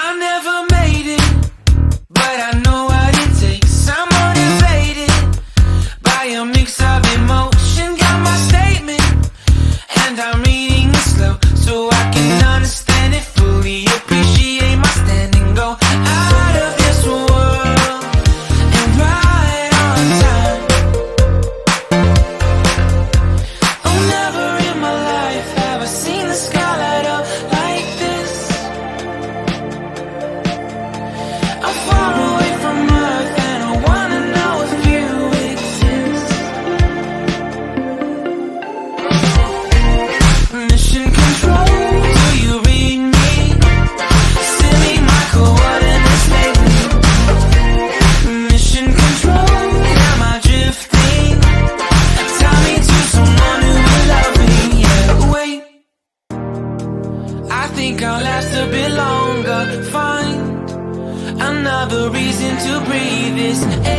I never made it, but I know what it takes. I'm motivated by a mix of emotion. Got my statement, and I'm reading it slow so I can understand it fully. Appreciate my stand and go out of this world and right on time. Oh, never in my life have I seen the sky light up like this. I'm far away from Earth and I wanna know if you exist. Mission control, do you read me? Send me my coordinates lately. Mission control, am I drifting? Tie me to someone who will love me. Yeah, wait, I think I'll last a bit longer. Find another reason to breathe this air.